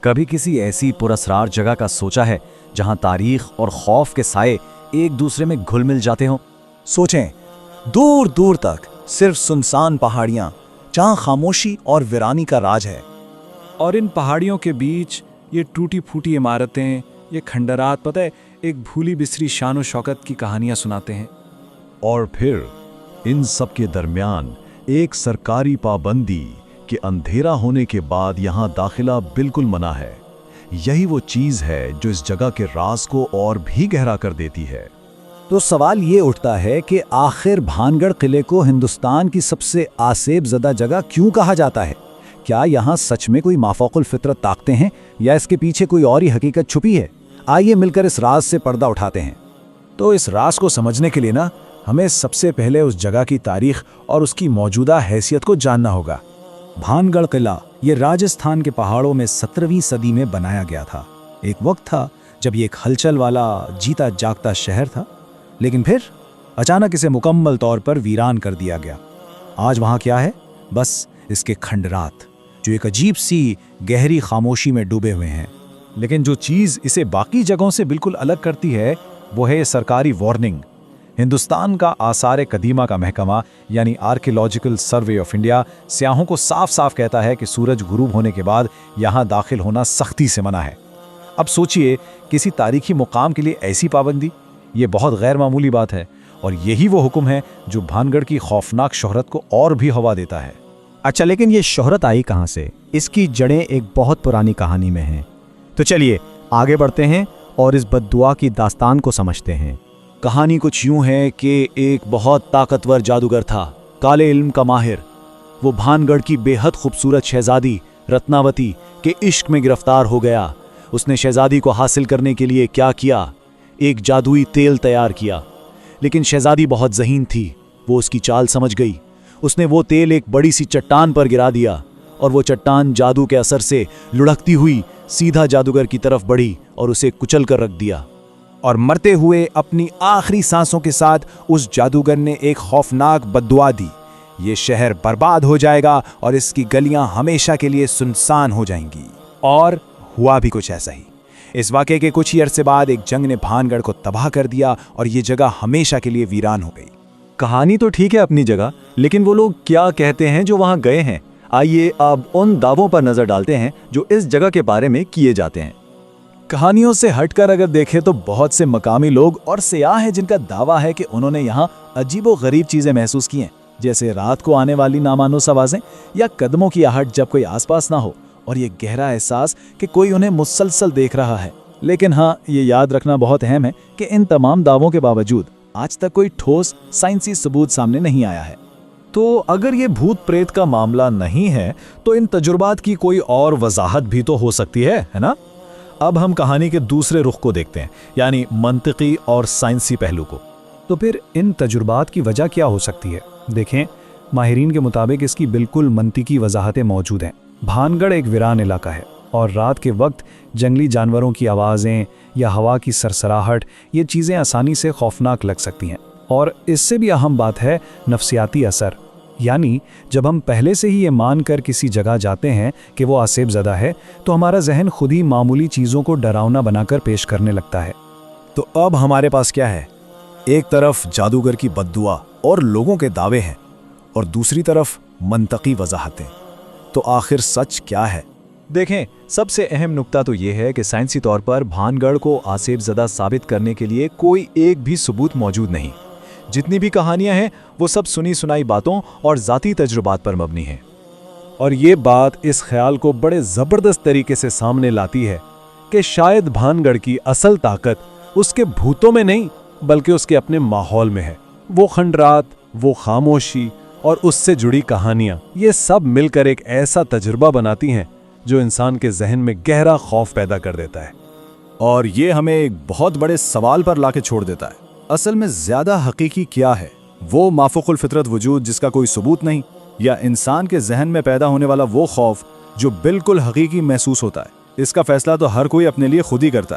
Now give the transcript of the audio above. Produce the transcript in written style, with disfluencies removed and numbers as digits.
कभी किसी ऐसी पुरस्कार जगह का सोचा है जहां तारीख और खौफ के साए एक दूसरे में घुल मिल जाते हों? सोचें, दूर दूर तक सिर्फ सुनसान पहाड़ियां, जहां खामोशी और वीरानी का राज है। और इन पहाड़ियों के बीच ये टूटी फूटी इमारतें, ये खंडरात, पता है, एक भूली बिसरी शान शौकत की कहानियां सुनाते हैं। और फिर इन सब के दरमियान एक सरकारी पाबंदी कि अंधेरा होने के बाद यहां दाखिला बिल्कुल मना है। यही वो चीज है जो इस जगह के राज को और भी गहरा कर देती है। तो सवाल ये उठता है कि आखिर भानगढ़ किले को हिंदुस्तान की सबसे आसेबज़दा जगह क्यों कहा जाता है? क्या यहाँ सच में कोई माफौकुल फितरत ताकतें हैं या इसके पीछे कोई और ही हकीकत छुपी है? आइए मिलकर इस राज से पर्दा उठाते हैं। तो इस राज को समझने के लिए ना, हमें सबसे पहले उस जगह की तारीख और उसकी मौजूदा हैसियत को जानना होगा। भानगढ़ किला ये राजस्थान के पहाड़ों में 17वीं सदी में बनाया गया था। एक वक्त था जब ये एक हलचल वाला जीता जागता शहर था, लेकिन फिर अचानक इसे मुकम्मल तौर पर वीरान कर दिया गया। आज वहाँ क्या है? बस इसके खंडरात, जो एक अजीब सी गहरी खामोशी में डूबे हुए हैं। लेकिन जो चीज़ इसे बाकी जगहों से बिल्कुल अलग करती है वो है सरकारी वार्निंग। हिंदुस्तान का आसार कदीमा का महकमा यानी आर्कियोलॉजिकल सर्वे ऑफ इंडिया सियाहों को साफ साफ कहता है कि सूरज गुरूब होने के बाद यहाँ दाखिल होना सख्ती से मना है। अब सोचिए, किसी तारीखी मुकाम के लिए ऐसी पाबंदी, ये बहुत गैर मामूली बात है। और यही वो हुक्म है जो भानगढ़ की खौफनाक शोहरत को और भी हवा देता है। अच्छा, लेकिन ये शोहरत आई कहाँ से? इसकी जड़ें एक बहुत पुरानी कहानी में हैं। तो चलिए आगे बढ़ते हैं और इस बद्दुआ की दास्तान को समझते हैं। कहानी कुछ यूं है कि एक बहुत ताकतवर जादूगर था, काले इल्म का माहिर। वो भानगढ़ की बेहद खूबसूरत शहजादी रत्नावती के इश्क में गिरफ्तार हो गया। उसने शहजादी को हासिल करने के लिए क्या किया? एक जादुई तेल तैयार किया। लेकिन शहजादी बहुत ज़हीन थी, वो उसकी चाल समझ गई। उसने वो तेल एक बड़ी सी चट्टान पर गिरा दिया और वो चट्टान जादू के असर से लुढ़कती हुई सीधा जादूगर की तरफ बढ़ी और उसे कुचल कर रख दिया। और मरते हुए अपनी आखिरी सांसों के साथ उस जादूगर ने एक खौफनाक बद्दुआ दी, ये शहर बर्बाद हो जाएगा और इसकी गलियां हमेशा के लिए सुनसान हो जाएंगी। और हुआ भी कुछ ऐसा ही। इस वाक़े के कुछ ही अरसे बाद एक जंग ने भानगढ़ को तबाह कर दिया और ये जगह हमेशा के लिए वीरान हो गई। कहानी तो ठीक है अपनी जगह, लेकिन वो लोग क्या कहते हैं जो वहाँ गए हैं? आइए अब उन दावों पर नजर डालते हैं जो इस जगह के बारे में किए जाते हैं। कहानियों से हटकर अगर देखें तो बहुत से मकामी लोग और सियाह हैं जिनका दावा है कि उन्होंने यहाँ अजीबो-गरीब चीजें महसूस की हैं, जैसे रात को आने वाली नामानुस आवाजें या कदमों की आहट जब कोई आसपास ना हो, और ये गहरा एहसास कि कोई उन्हें मुसलसल देख रहा है। लेकिन हाँ, ये याद रखना बहुत अहम है कि इन तमाम दावों के बावजूद आज तक कोई ठोस साइंसी सबूत सामने नहीं आया है। तो अगर ये भूत प्रेत का मामला नहीं है तो इन तजुर्बात की कोई और वजाहत भी तो हो सकती है ना? अब हम कहानी के दूसरे रुख को देखते हैं, यानी मंतिकी और साइंसी पहलू को। तो फिर इन तजुर्बात की वजह क्या हो सकती है? देखें, माहिरीन के मुताबिक इसकी बिल्कुल मंतिकी वजाहतें मौजूद हैं। भानगढ़ एक वीरान इलाका है और रात के वक्त जंगली जानवरों की आवाज़ें या हवा की सरसराहट, ये चीज़ें आसानी से खौफनाक लग सकती हैं। और इससे भी अहम बात है नफ्सियाती असर, यानी जब हम पहले से ही ये मान कर किसी जगह जाते हैं कि वो आसेबज़दा है, तो हमारा जहन खुद ही मामूली चीज़ों को डरावना बनाकर पेश करने लगता है। तो अब हमारे पास क्या है? एक तरफ जादूगर की बद्दुआ और लोगों के दावे हैं और दूसरी तरफ मंतकी वजाहतें। तो आखिर सच क्या है? देखें, सबसे अहम नुक्ता तो ये है कि साइंसी तौर पर भानगढ़ को आसेबज़दा साबित करने के लिए कोई एक भी सबूत मौजूद नहीं। जितनी भी कहानियां हैं वो सब सुनी सुनाई बातों और ज़ाती तजुर्बात पर मबनी हैं। और ये बात इस ख्याल को बड़े ज़बरदस्त तरीके से सामने लाती है कि शायद भानगढ़ की असल ताकत उसके भूतों में नहीं, बल्कि उसके अपने माहौल में है। वो खंडरात, वो खामोशी और उससे जुड़ी कहानियां, ये सब मिलकर एक ऐसा तजुर्बा बनाती हैं जो इंसान के जहन में गहरा खौफ पैदा कर देता है। और ये हमें एक बहुत बड़े सवाल पर लाके छोड़ देता है। असल में ज्यादा हकीकी क्या है? वो माफूकुल फितरत वजूद जिसका कोई सबूत नहीं, या इंसान के जहन में पैदा होने वाला वो खौफ जो बिल्कुल हकीकी महसूस होता है? इसका फैसला तो हर कोई अपने लिए खुद ही करता है।